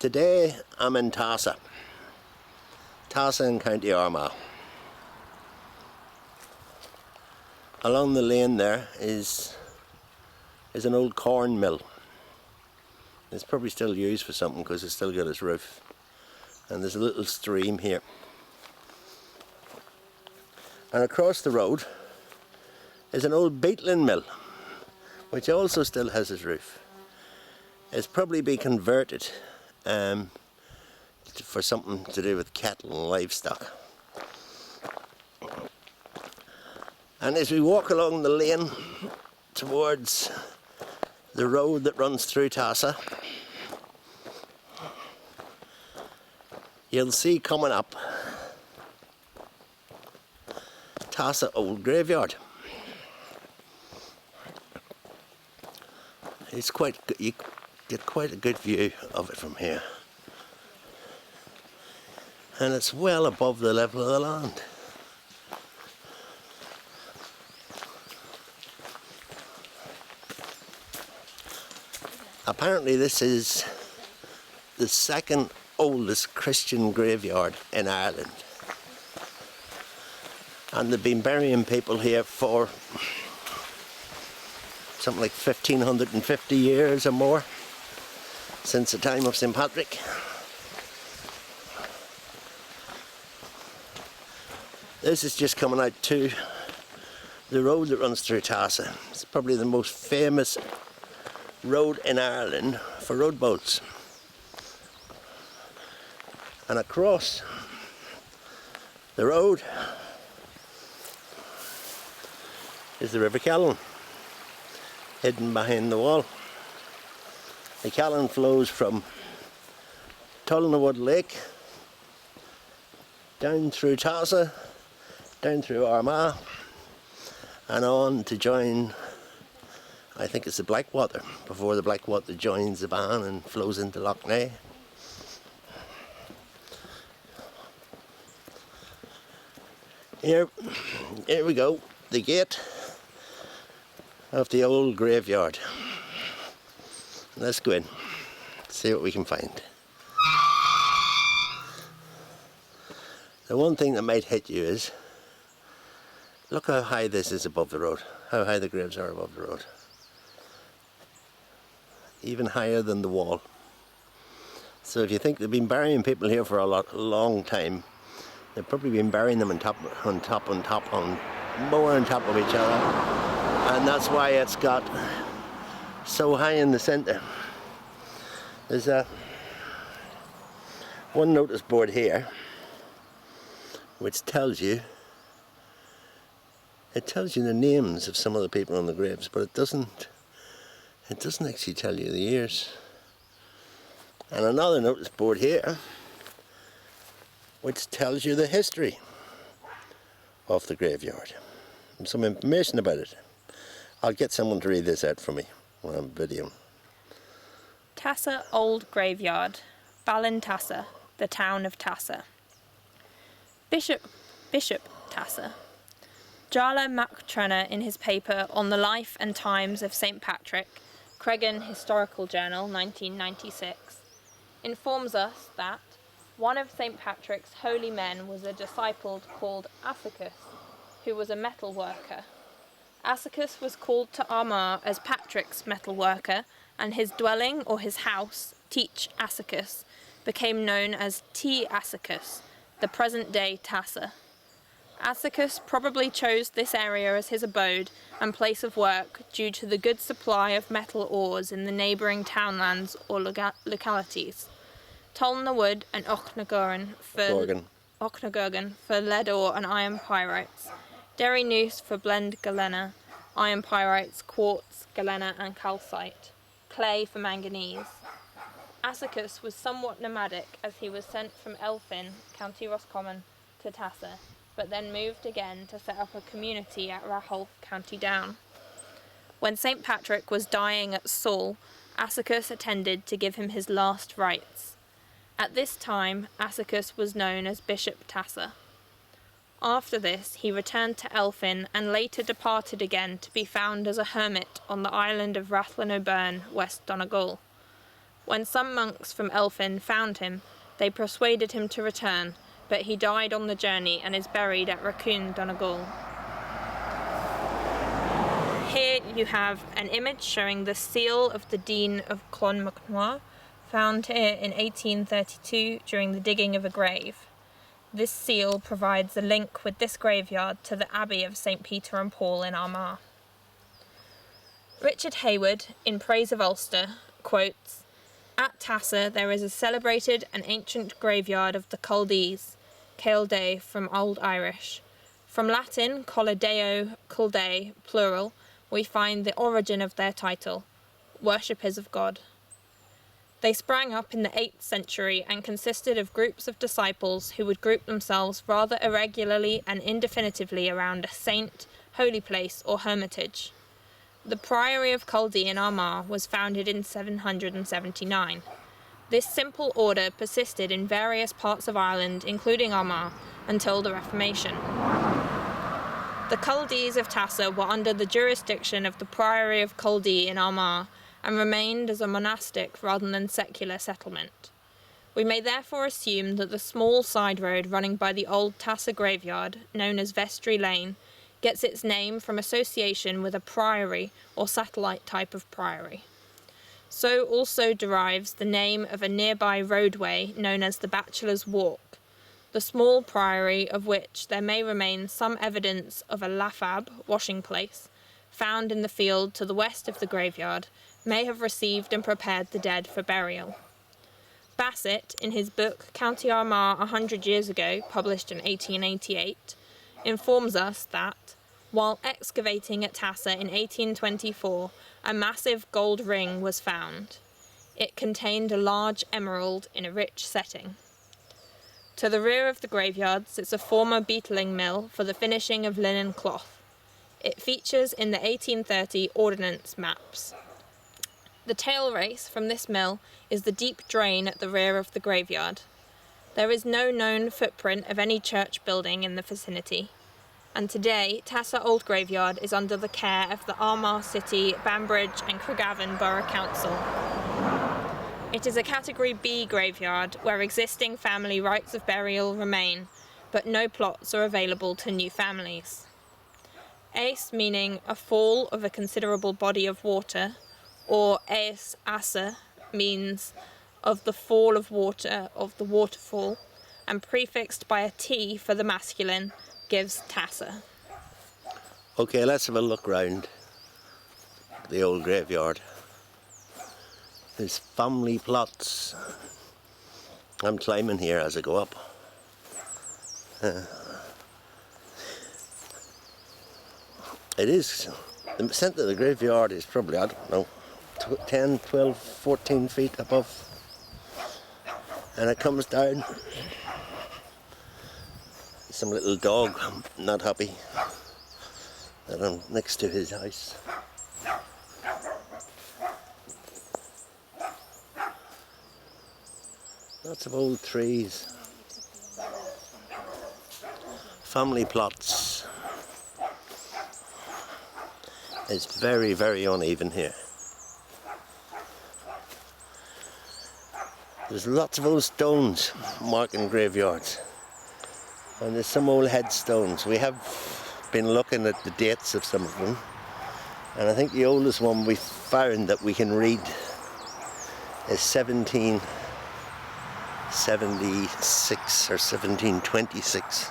Today I'm in Tassagh in County Armagh. Along the lane there is an old corn mill. It's probably still used for something because it's still got its roof. And there's a little stream here. And across the road is an old beetling mill, which also still has its roof. It's probably been converted for something to do with cattle and livestock. And as we walk along the lane towards the road that runs through Tassagh, you'll see coming up Tassagh Old Graveyard. It's you get quite a good view of it from here. And it's well above the level of the land. Apparently this is the second oldest Christian graveyard in Ireland. And they've been burying people here for something like 1550 years or more, since the time of St. Patrick. This is just coming out to the road that runs through Tassagh. It's probably the most famous road in Ireland for road boats. And across the road is the River Callan, hidden behind the wall. The Callan flows from Tassagh Lake down through Tassagh, down through Armagh, and on to join, I think it's the Blackwater, before the Blackwater joins the Bann and flows into Lough Neagh. Here we go, the gate of the old graveyard. Let's go in, see what we can find. The one thing that might hit you is, look how high this is above the road, how high the graves are above the road. Even higher than the wall. So if you think they've been burying people here for a long time, they've probably been burying them more on top of each other. And that's why it's got so high in the centre. There's one notice board here which tells you the names of some of the people on the graves, but it doesn't actually tell you the years. And another notice board here which tells you the history of the graveyard and some information about it. I'll get someone to read this out for me when I'm videoing. Tassagh Old Graveyard, Ballintassagh, the town of Tassagh. Bishop Tassagh. Jarlath MacTrenna, in his paper on the life and times of St. Patrick, Cregan Historical Journal, 1996, informs us that one of St. Patrick's holy men was a disciple called Assacus, who was a metal worker. Assacus was called to Armagh as Patrick's metal worker, and his dwelling or his house, Teach Assacus, became known as T. Assacus, the present-day Tassagh. Assacus probably chose this area as his abode and place of work due to the good supply of metal ores in the neighbouring townlands or localities. Tassagh Wood and Ochnagurgan for lead ore and iron pyrites. Derry Noose for blend galena, iron pyrites, quartz, galena and calcite. Clay for manganese. Assacus was somewhat nomadic as he was sent from Elphin, County Roscommon, to Tassagh, but then moved again to set up a community at Rahulf, County Down. When St. Patrick was dying at Saul, Assacus attended to give him his last rites. At this time, Assacus was known as Bishop Tassagh. After this, he returned to Elphin and later departed again to be found as a hermit on the island of Rathlin O'Byrne, West Donegal. When some monks from Elphin found him, they persuaded him to return, but he died on the journey and is buried at Raccoon, Donegal. Here you have an image showing the seal of the Dean of Clonmacnoise, found here in 1832 during the digging of a grave. This seal provides a link with this graveyard to the Abbey of St. Peter and Paul in Armagh. Richard Hayward, in praise of Ulster, quotes, "At Tassagh there is a celebrated and ancient graveyard of the Culdees, Caeldae from Old Irish. From Latin, Colideo, Culdae, plural, we find the origin of their title, worshippers of God. They sprang up in the 8th century and consisted of groups of disciples who would group themselves rather irregularly and indefinitively around a saint, holy place, or hermitage. The Priory of Culdee in Armagh was founded in 779. This simple order persisted in various parts of Ireland, including Armagh, until the Reformation. The Culdees of Tassagh were under the jurisdiction of the Priory of Culdee in Armagh, and remained as a monastic rather than secular settlement. We may therefore assume that the small side road running by the old Tassagh graveyard, known as Vestry Lane, gets its name from association with a priory or satellite type of priory. So also derives the name of a nearby roadway known as the Bachelor's Walk, the small priory of which there may remain some evidence of a lafab, washing place, found in the field to the west of the graveyard, may have received and prepared the dead for burial. Bassett, in his book County Armagh 100 Years Ago, published in 1888, informs us that, while excavating at Tassagh in 1824, a massive gold ring was found. It contained a large emerald in a rich setting. To the rear of the graveyard sits a former beetling mill for the finishing of linen cloth. It features in the 1830 ordnance maps. The tail race from this mill is the deep drain at the rear of the graveyard. There is no known footprint of any church building in the vicinity, and today Tassagh Old Graveyard is under the care of the Armagh City, Banbridge and Craigavon Borough Council. It is a Category B graveyard where existing family rights of burial remain, but no plots are available to new families. Ace meaning a fall of a considerable body of water, or eis asa means of the fall of water, of the waterfall, and prefixed by a T for the masculine, gives Tassagh. Okay, let's have a look round the old graveyard. There's family plots. I'm climbing here as I go up. It is, the centre of the graveyard is probably, I don't know, 10, 12, 14 feet above, and it comes down. Some little dog, not happy, that I'm next to his house. Lots of old trees. Family plots. It's very, very uneven here. There's lots of old stones marking graveyards, and there's some old headstones. We have been looking at the dates of some of them, and I think the oldest one we found that we can read is 1776 or 1726.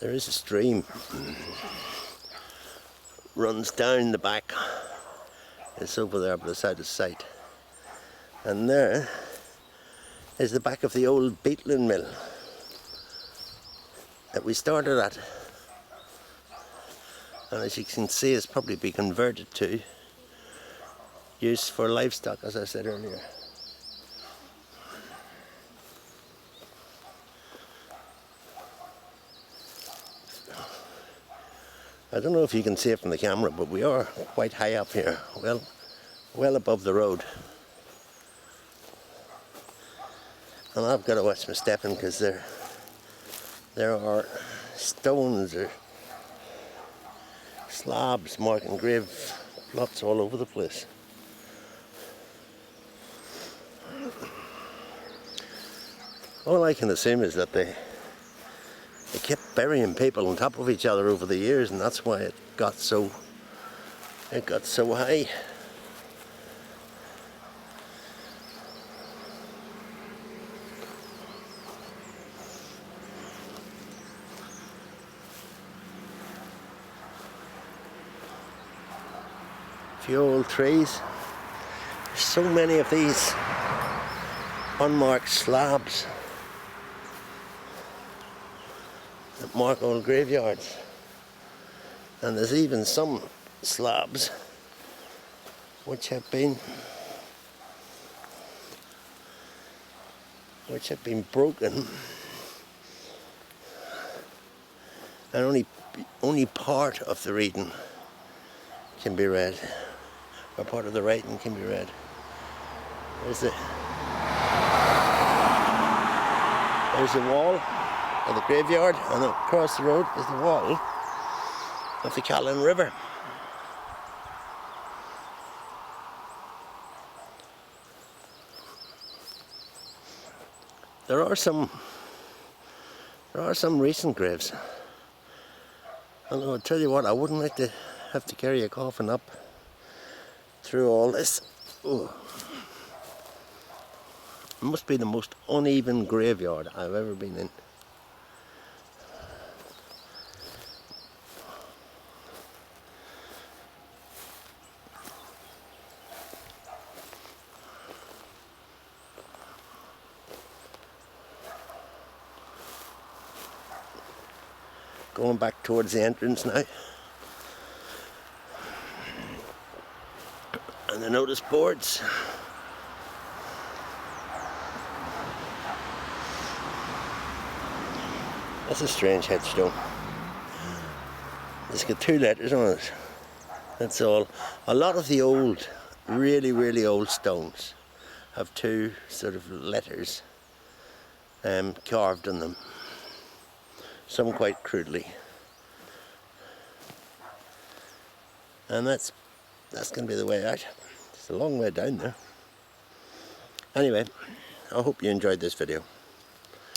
There is a stream, runs down the back. It's over there by the side of the site. And there is the back of the old beetling mill that we started at. And as you can see, it's probably been converted to use for livestock, as I said earlier. I don't know if you can see it from the camera, but we are quite high up here, well above the road. And I've got to watch my stepping because they're There are stones or slabs marking grave plots all over the place. All I can assume is that they kept burying people on top of each other over the years, and that's why it got so high. A few old trees. There's so many of these unmarked slabs that mark old graveyards, and there's even some slabs which have been broken, and only part of the reading can be read, or part of the writing can be read. There's the wall of the graveyard, and across the road is the wall of the Callan River. There are some recent graves. And I'll tell you what, I wouldn't like to have to carry a coffin up through all this. Ooh. It must be the most uneven graveyard I've ever been in. Going back towards the entrance now. And the notice boards. That's a strange headstone. It's got 2 letters on it. That's all. A lot of the old, really, really old stones have 2 sort of letters carved on them. Some quite crudely. And that's going to be the way out. It's a long way down there. Anyway, I hope you enjoyed this video.